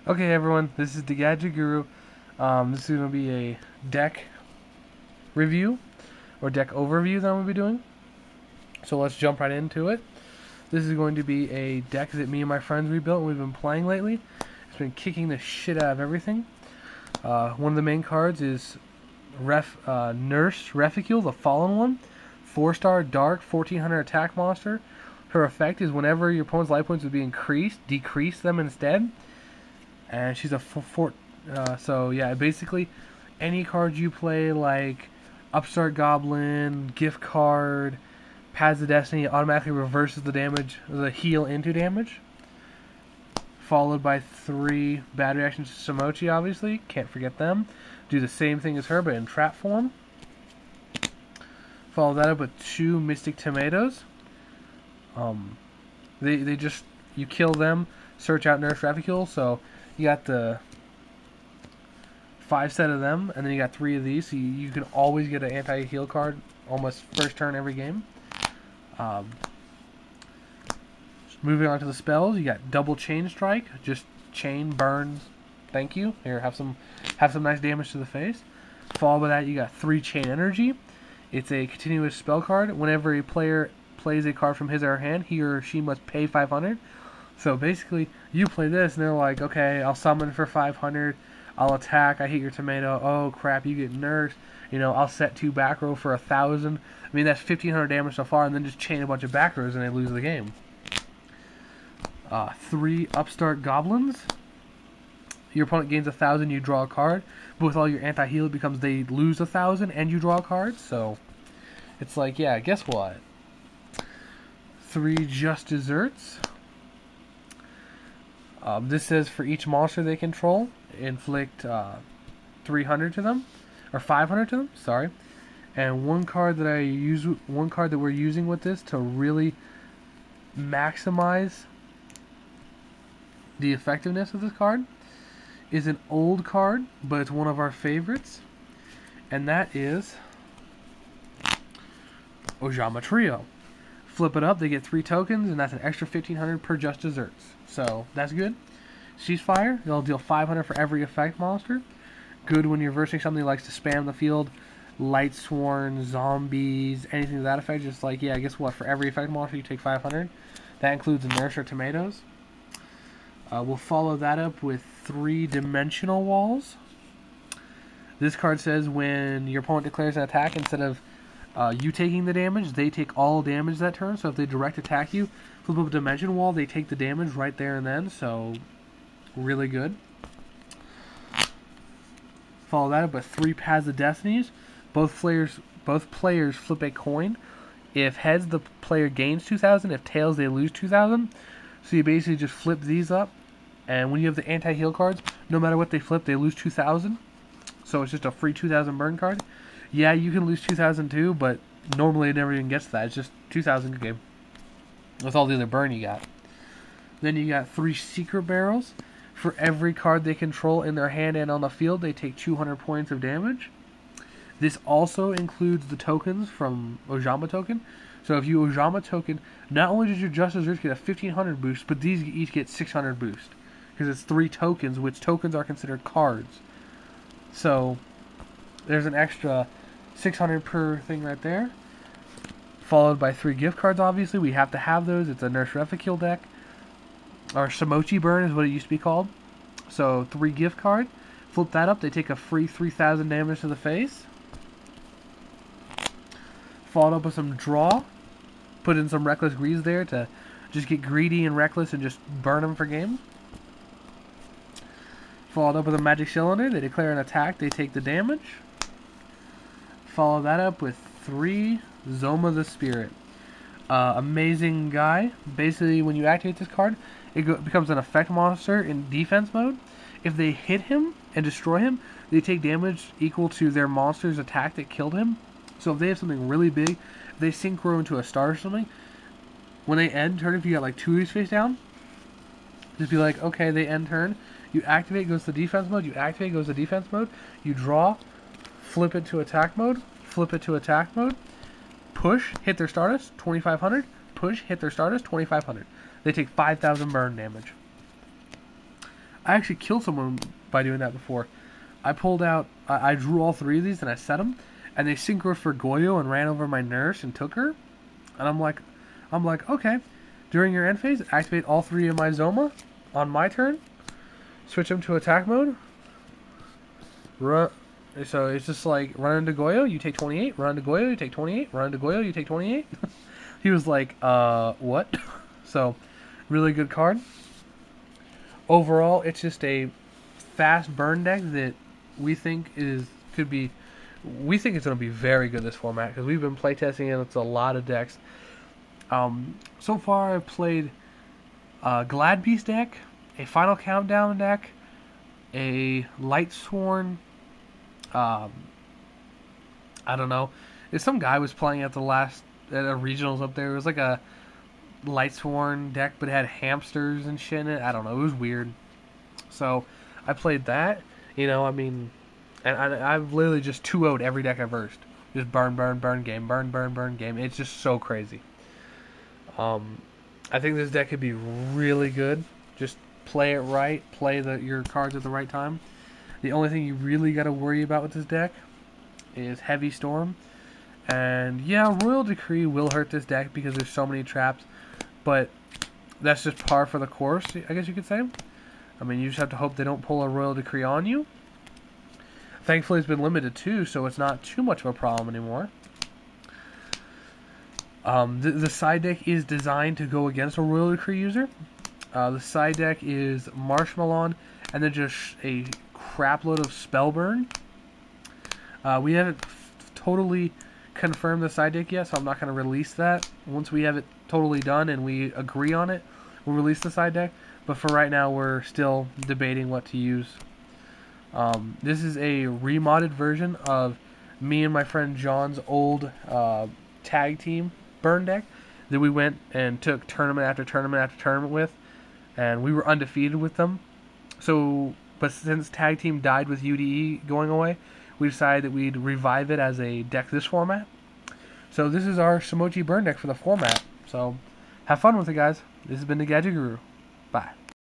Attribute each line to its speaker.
Speaker 1: Okay, everyone, this is the Gadget Guru. This is going to be a deck review or deck overview that I'm going to be doing. So let's jump right into it. This is going to be a deck that me and my friends rebuilt and we've been playing lately. It's been kicking the shit out of everything. One of the main cards is Nurse Reficule, the Fallen one. 4-star Dark, 1400 attack monster. Her effect is whenever your opponent's life points would be increased, decrease them instead. And she's a so yeah, basically any card you play like Upstart Goblin, Gift Card, Paths of Destiny automatically reverses the damage, the heal into damage. Followed by 3 bad reactions to Simochi, obviously. Can't forget them. Do the same thing as her, but in trap form. Follow that up with 2 Mystic Tomatoes. They just, you kill them, search out Nurse Reficule, so you got the 5 set of them, and then you got 3 of these, so you can always get an anti-heal card almost first turn every game. Moving on to the spells, you got double chain strike, just chain burns. Thank you. Here, have some nice damage to the face. Followed by that, you got 3 chain energy. It's a continuous spell card. Whenever a player plays a card from his or her hand, he or she must pay 500. So basically, you play this, and they're like, okay, I'll summon for 500. I'll attack. I hit your tomato. Oh crap, you get nursed. You know, I'll set 2 back row for 1,000. I mean, that's 1,500 damage so far, and then just chain a bunch of back rows, and they lose the game. 3 Upstart Goblins. Your opponent gains 1,000, you draw a card. But with all your anti-heal, it becomes they lose 1,000 and you draw a card. So it's like, yeah, guess what? 3 Just Desserts. This says for each monster they control, inflict 300 to them, or 500 to them. Sorry. And one card that we're using with this to really maximize the effectiveness of this card is an old card, but it's one of our favorites, and that is Ojama Trio. Flip it up, they get 3 tokens, and that's an extra 1,500 per Just Desserts. So that's good. Ceasefire, they'll deal 500 for every effect monster. Good when you're versing something that likes to spam the field, Light Sworn, zombies, anything to that effect. Just like, yeah, guess what? For every effect monster, you take 500. That includes Nurse or Tomatoes. We'll follow that up with 3 Dimensional Walls. This card says when your opponent declares an attack, instead of you taking the damage, they take all damage that turn. So if they direct attack you, flip up a Dimension Wall, they take the damage right there and then. So really good. Follow that up with 3 Paths of Destinies. Both players flip a coin. If heads, the player gains 2,000. If tails, they lose 2,000. So you basically just flip these up, and when you have the anti-heal cards, no matter what they flip, they lose 2,000. So it's just a free 2,000 burn card. Yeah, you can lose 2,000 too, but normally it never even gets to that. It's just 2,000 game with all the other burn you got. Then you got 3 Secret Barrels. For every card they control in their hand and on the field, they take 200 points of damage. This also includes the tokens from Ojama Token. So if you Ojama Token, not only does your Just Desserts get a 1,500 boost, but these each get 600 boost. Because it's 3 tokens, which tokens are considered cards. So there's an extra 600 per thing right there. Followed by 3 gift cards, obviously. We have to have those. It's a Nurse Reficule deck. Or Simochi Burn is what it used to be called. So 3 gift card. Flip that up. They take a free 3,000 damage to the face. Followed up with some draw. Put in some Reckless Grease there to just get greedy and reckless and just burn them for game. Followed up with a Magic Cylinder. They declare an attack. They take the damage. Follow that up with 3 Zoma the Spirit. Amazing guy. Basically, when you activate this card, it becomes an effect monster in defense mode. If they hit him and destroy him, they take damage equal to their monster's attack that killed him. So if they have something really big, if they synchro into a star or something, when they end turn, if you got like 2 of these face down, just be like, okay, they end turn. You activate, goes to defense mode. You activate, goes to defense mode. You draw, flip it to attack mode, flip it to attack mode. Push, hit their Stardust, 2,500. Push, hit their Stardust, 2,500. They take 5,000 burn damage. I actually killed someone by doing that before. I pulled out, I drew all three of these and I set them, and they synchroned for Goyo and ran over my nurse and took her. And I'm like, okay. During your end phase, activate all three of my Zoma on my turn. Switch them to attack mode. So it's just like, run into Goyo, you take 28. Run into Goyo, you take 28. Run into Goyo, you take 28. He was like, what? So, really good card. Overall, it's just a fast burn deck that we think it's going to be very good this format, because we've been playtesting it. It's a lot of decks. So far, I've played a Glad Beast deck, a Final Countdown deck, a Lightsworn. I don't know. If some guy was playing at a regionals up there, it was like a Lightsworn deck, but it had hamsters and shit in it. I don't know. It was weird. So I played that. And I've literally just 2-0'd every deck I've versed. Just burn game, burn game. It's just so crazy. I think this deck could be really good. Just play it right. Play your cards at the right time. The only thing you really got to worry about with this deck is Heavy Storm. And yeah, Royal Decree will hurt this deck because there's so many traps. But that's just par for the course, I guess you could say. I mean, you just have to hope they don't pull a Royal Decree on you. Thankfully, it's been limited too, so it's not too much of a problem anymore. The side deck is designed to go against a Royal Decree user. The side deck is Marshmallow, and then just a crapload of Spellburn. We haven't totally confirmed the side deck yet, so I'm not going to release that. Once we have it totally done and we agree on it, we'll release the side deck. But for right now, we're still debating what to use. This is a remodded version of me and my friend John's old tag team burn deck that we went and took tournament after tournament after tournament with, and we were undefeated with them. But since tag team died with UDE going away, we decided that we'd revive it as a deck this format. So this is our Simochi burn deck for the format. So have fun with it, guys. This has been the Gadget Guru. Bye.